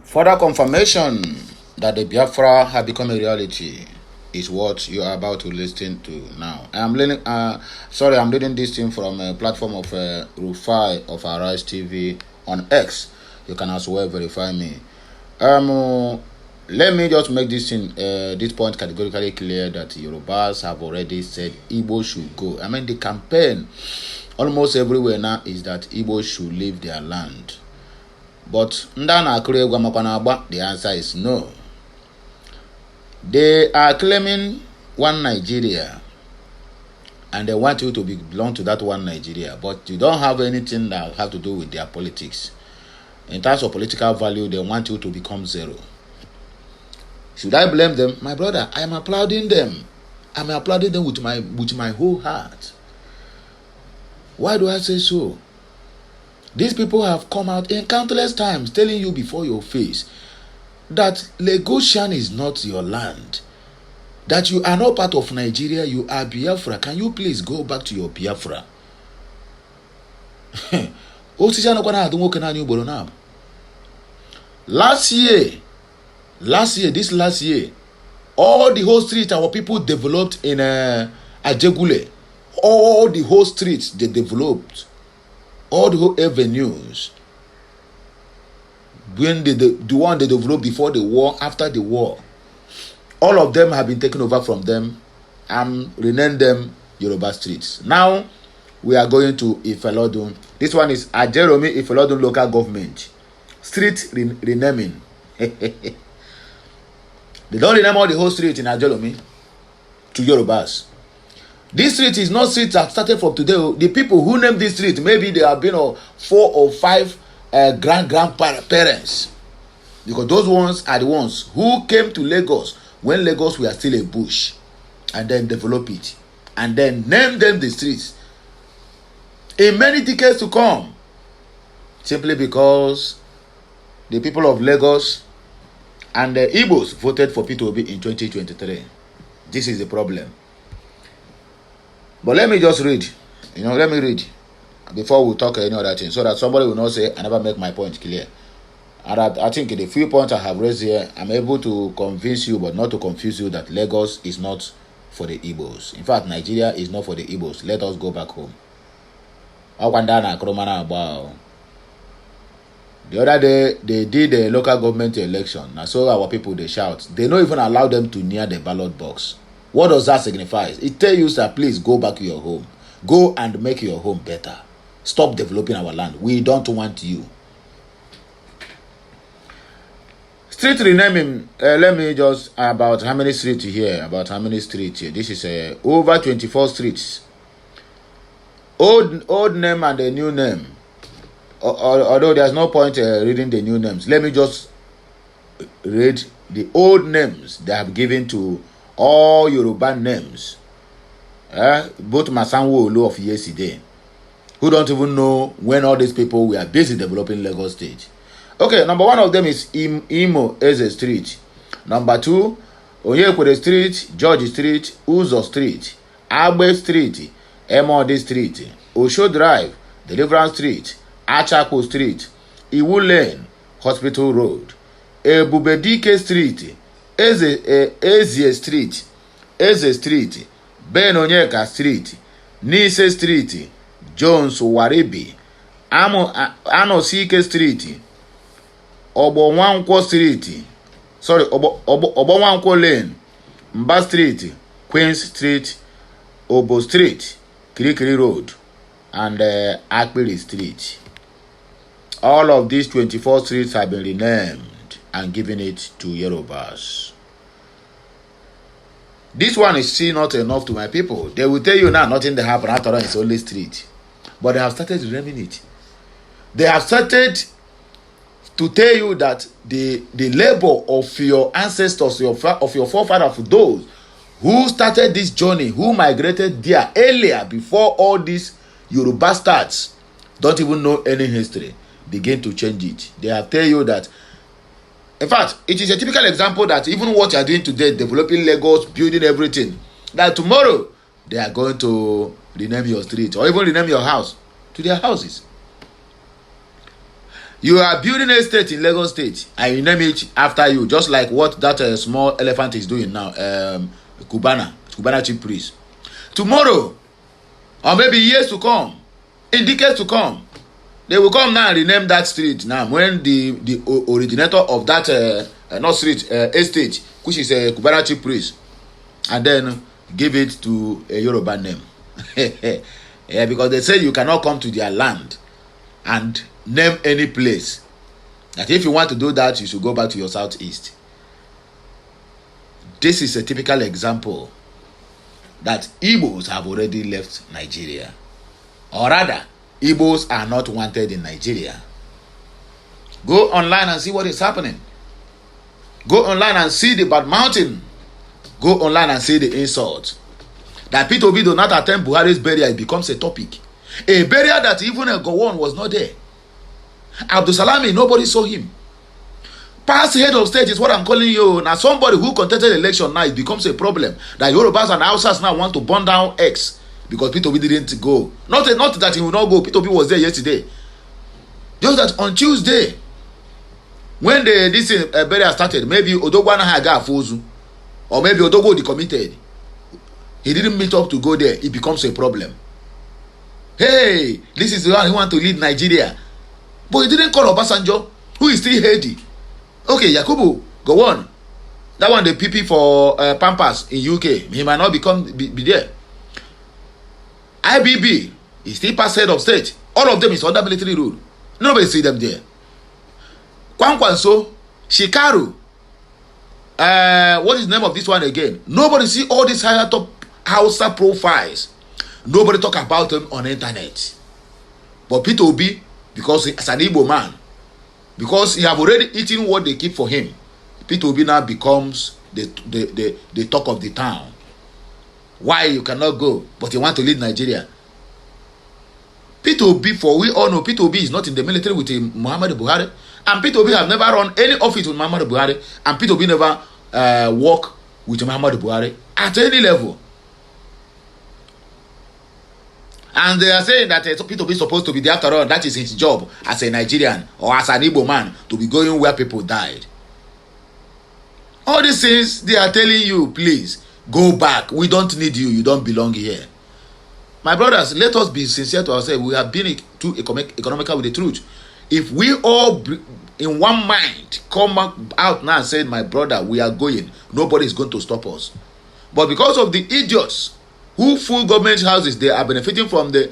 Further confirmation that the Biafra have become a reality is what you are about to listen to now. I'm reading this thing from a platform of Rufai of Arise TV on X. You can as well verify me. Let me just make this point categorically clear that Yorubas have already said Igbo should go. I mean, the campaign almost everywhere now is that Igbo should leave their land. But the answer is no. They are claiming one Nigeria, and they want you to belong to that one Nigeria, but you don't have anything that have to do with their politics. In terms of political value, they want you to become zero. Should I blame them? My brother, I am applauding them. I'm applauding them with my whole heart. Why do I say so? These people have come out in countless times telling you before your face that Lagosian is not your land, that you are not part of Nigeria, you are Biafra. Can you please go back to your Biafra? Last year, all the whole streets our people developed in Ajegule. All the whole streets they developed. All the whole avenues. When the one they developed before the war, after the war, all of them have been taken over from them and renamed them Yoruba streets. Now we are going to Ifelodun. This one is Ajeromi Ifelodun local government. Street renaming. They don't rename all the whole street in Ajeromi to Yorubas. This street is not street that started from today. The people who named this street, maybe they have been 4 or 5 grandparents, because those ones are the ones who came to Lagos when Lagos were still a bush, and then develop it and then name them the streets in many decades to come, simply because the people of Lagos and the Igbos voted for P2B in 2023. This is the problem. But let me just read. Let me read before we talk any other thing, so that somebody will not say I never make my point clear. And I think the few points I have raised here, I'm able to convince you, but not to confuse you, that Lagos is not for the Igbos. In fact, Nigeria is not for the Igbos. Let us go back home. The other day, they did a local government election. Now, so our people, they shout. They don't even allow them to near the ballot box. What does that signify? It tells you, sir, please go back to your home. Go and make your home better. Stop developing our land. We don't want you. Street renaming. Let me just, about how many streets here? About how many streets here? This is over 24 streets. Old name and a new name. Although there's no point reading the new names. Let me just read the old names they have given to all Yoruba names. Both Masanwo Olu of yesterday, who don't even know when all these people were busy developing Lagos State. Okay, number 1 of them is Imo Eze Street. Number 2, Onyekwere Street, George Street, Uzo Street, Agbe Street, Emodi Street, Osho Drive, Deliverance Street, Achako Street, Iwu Lane, Hospital Road, Ebubedike Street, Ezie Street, Eze Street, Ben Onyeka Street, Nise Street, Jones Waribi, Anosike Street, Obonwankwo Street, Obonwankwo Lane, Mba Street, Queens Street, Obo Street, Kirikiri Road, and Akpiri Street. All of these 24 streets have been renamed and given it to Yorubas. This one is still not enough to my people. They will tell you now nothing that happened after all, it's only street. But they have started renaming it. They have started to tell you that the labor of your ancestors, of your forefathers, those who started this journey, who migrated there earlier before all these Yoruba starts, don't even know any history, begin to change it. They have tell you that, in fact, it is a typical example that even what you are doing today, developing Lagos, building everything, that tomorrow they are going to rename your street or even rename your house to their houses. You are building a state in Lagos State and you name it after you, just like what that small elephant is doing now. Cubana chief priest. Tomorrow, or maybe years to come, in decades to come, they will come now and rename that street now when the originator of that not street estate, which is a Cubana chief priest, and then give it to a Yoruba name. Yeah, because they say you cannot come to their land and name any place. That if you want to do that, you should go back to your southeast. This is a typical example that Igbos have already left Nigeria. Or rather, Igbos are not wanted in Nigeria. Go online and see what is happening. Go online and see the bad mountain. Go online and see the insult. That Peter Obi do not attend Buhari's burial, it becomes a topic. A burial that even a Gowon was not there. Abdul Salami, nobody saw him. Past head of state is what I'm calling you. Now somebody who contested election now, it becomes a problem. That Yorubas and Hausas now want to burn down X because Peter Obi didn't go. Not that he will not go. Peter Obi was there yesterday. Just that on Tuesday, when this burial started, maybe Odogwana Haga Fozu, or maybe Odogo decommitted. He didn't meet up to go there. It becomes a problem. Hey, this is the one who want to lead Nigeria. But he didn't call Obasanjo, who is still heady. Okay, Yakubu, go on. That one, the PP for Pampas in UK, he might not be there. IBB is still past head of state. All of them is under military rule. Nobody see them there. Kwankwanso, Shikaru, what is the name of this one again? Nobody see all these higher top Hausa profiles. Nobody talk about them on the internet. But Peter Obi, because he's an Igbo man, because he have already eaten what they keep for him, Peter Obi now becomes the talk of the town. Why you cannot go, but you want to lead Nigeria? Peter Obi, for we all know, Peter Obi is not in the military with Muhammadu Buhari, and Peter Obi have never run any office with Muhammadu Buhari, and Peter Obi never work with Muhammadu Buhari at any level. And they are saying that Peter Obi is supposed to be there after all. That is his job as a Nigerian or as an Igbo man, to be going where people died. All these things, they are telling you, please, go back. We don't need you. You don't belong here. My brothers, let us be sincere to ourselves. We have been too economical with the truth. If we all, in one mind, come out now and say, my brother, we are going, nobody is going to stop us. But because of the idiots who full government houses, they are benefiting from the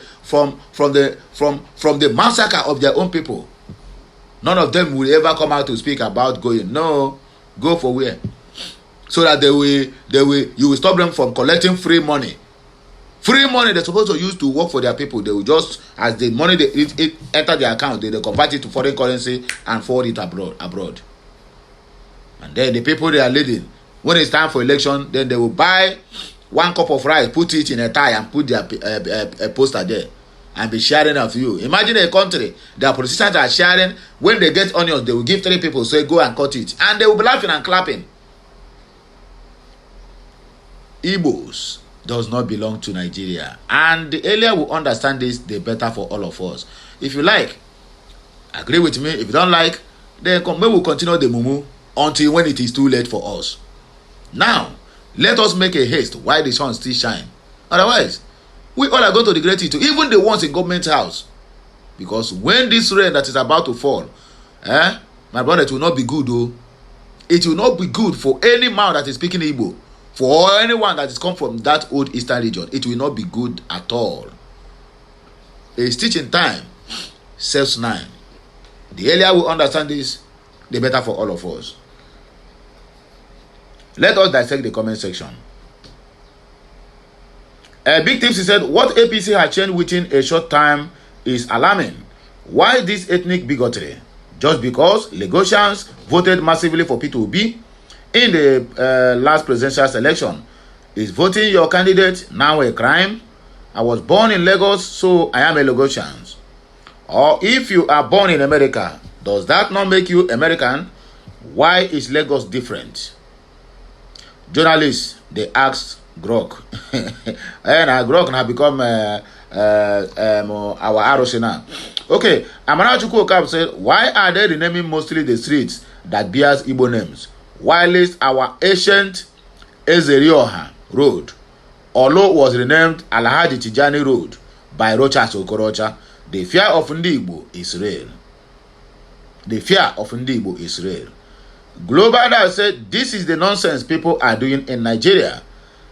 massacre of their own people. None of them will ever come out to speak about going. No, go for where? So that you will stop them from collecting free money. Free money they're supposed to use to work for their people. They will just, as the money it enter their account, they convert it to foreign currency and forward it abroad. And then the people they are leading, when it's time for election, then they will buy 1 cup of rice, put it in a tie and put their poster there and be sharing of you. Imagine a country, their politicians are sharing. When they get onions, they will give 3 people, say go and cut it. And they will be laughing and clapping. Igbos does not belong to Nigeria. And the earlier we understand this, the better for all of us. If you like, agree with me. If you don't like, then we will continue the mumu until when it is too late for us. Now, let us make a haste while the sun still shine. Otherwise, we all are going to regret it too, even the ones in government house. Because when this rain that is about to fall, my brother, it will not be good though. It will not be good for any man that is speaking Igbo. For anyone that is come from that old eastern region, it will not be good at all. A stitch in time saves 9. The earlier we understand this, the better for all of us. Let us dissect the comment section. Big Tips, he said, what APC has changed within a short time is alarming. Why this ethnic bigotry? Just because Lagosians voted massively for P2B in the last presidential election. Is voting your candidate now a crime? I was born in Lagos, so I am a Lagosian. Or if you are born in America, does that not make you American? Why is Lagos different? Journalists, they asked Grok. And Grok now become our Arosina. Okay, Amara Chukwuka said, why are they renaming mostly the streets that bears Igbo names? Whilst our ancient Ezerioha Road, although was renamed Alhaji Tijani Road by Rochas Okorocha, the fear of Ndigbo is real. The fear of Ndigbo is real. Global said, this is the nonsense people are doing in Nigeria.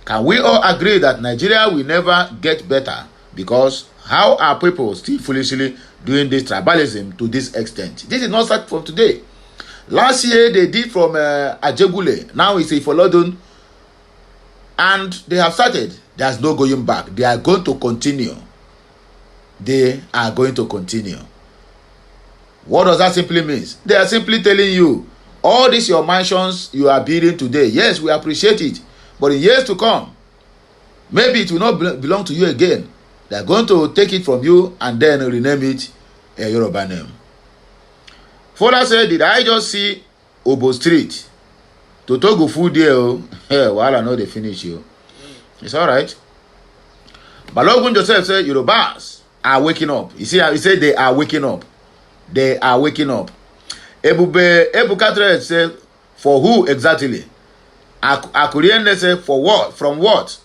Can we all agree that Nigeria will never get better? Because how are people still foolishly doing this tribalism to this extent? This is not start from today. Last year they did from Ajegule. Now it's Ifolodun. And they have started. There's no going back. They are going to continue. They are going to continue. What does that simply mean? They are simply telling you, all these your mansions you are building today, yes, we appreciate it. But in years to come, maybe it will not belong to you again. They are going to take it from you and then rename it a Yoruba name. Further said, did I just see Obo Street? To Togo food there, while I know they finish you. It's all right. Balogun Joseph said, Yorubas are waking up. You see how he said they are waking up. They are waking up. Ebukatre said, for who exactly? Akurienne said, for what? From what?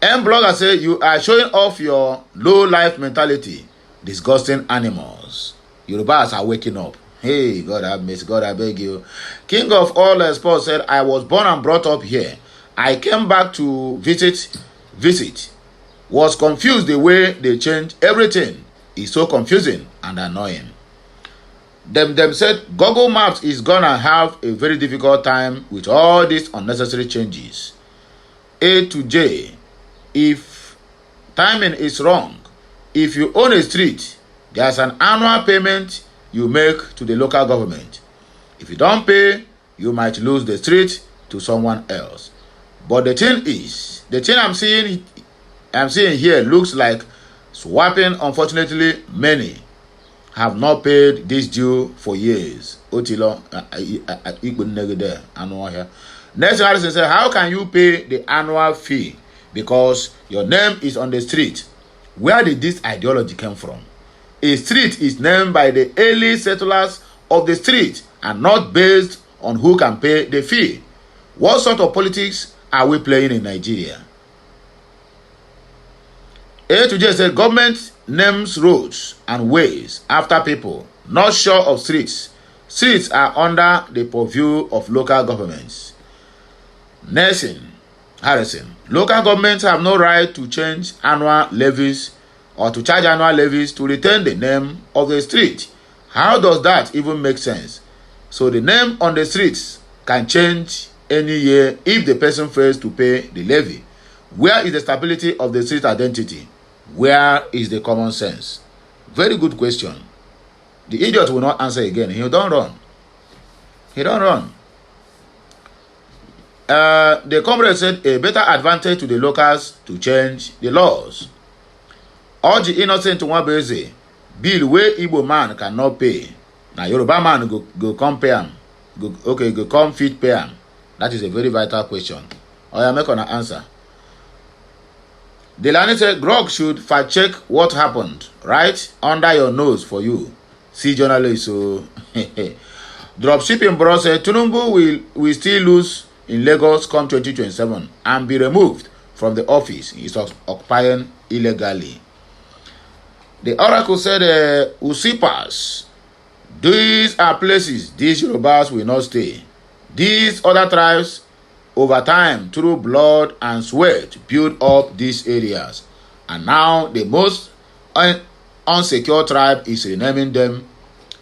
M Blogger said, you are showing off your low life mentality. Disgusting animals. Yorubas are waking up. Hey, God have mercy, God I beg you. King of all sports said, I was born and brought up here. I came back to visit. Was confused the way they changed everything. It's so confusing and annoying. Them said, Google Maps is gonna have a very difficult time with all these unnecessary changes. A to J, if timing is wrong, if you own a street, there's an annual payment you make to the local government. If you don't pay, you might lose the street to someone else. But the thing is, the thing I'm seeing here looks like swapping. Unfortunately, many have not paid this due for years. Otilo, Next Harrison said, how can you pay the annual fee? Because your name is on the street. Where did this ideology come from? A street is named by the early settlers of the street and not based on who can pay the fee. What sort of politics are we playing in Nigeria? A to J said, government names roads and ways after people, not sure of streets. Streets are under the purview of local governments. Nelson Harrison, local governments have no right to change annual levies or to charge annual levies to retain the name of the street. How does that even make sense? So the name on the streets can change any year if the person fails to pay the levy. Where is the stability of the street identity? Where is the common sense? Very good question. The idiot will not answer again. He don't run. He don't run. The comrade said, a better advantage to the locals to change the laws. All the innocent one base bill where Igbo man cannot pay. Now Yoruba man go come pay him. Go come fit pay him. That is a very vital question. I am making an answer. Delany said, Grog should fact check what happened right under your nose for you. See journalist, so dropshipping bro said, Tunumbu will still lose in Lagos come 2027 and be removed from the office. He's occupying illegally. The oracle said, Usipas, these are places these Yorubas will not stay. These other tribes, over time, through blood and sweat, build up these areas. And now the most unsecure tribe is renaming them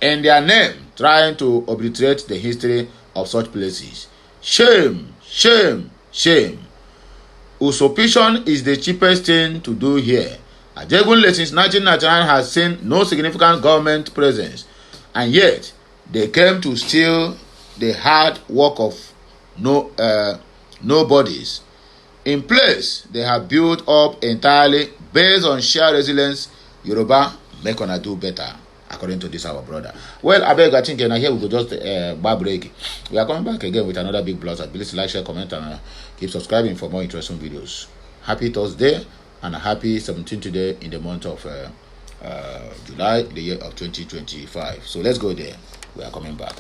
in their name, trying to obliterate the history of such places. Shame, shame, shame. Usurpation is the cheapest thing to do here. Ajegunle since 1999 has seen no significant government presence, and yet they came to steal the hard work of nobodies. In place, they have built up entirely based on shared resilience. Yoruba make una do better, according to this our brother. Well, I beg, I think, and here we go just bar break. We are coming back again with another big blog. Please like, share, comment, and keep subscribing for more interesting videos. Happy Thursday and a happy 17th today in the month of July, the year of 2025. So let's go there. We are coming back.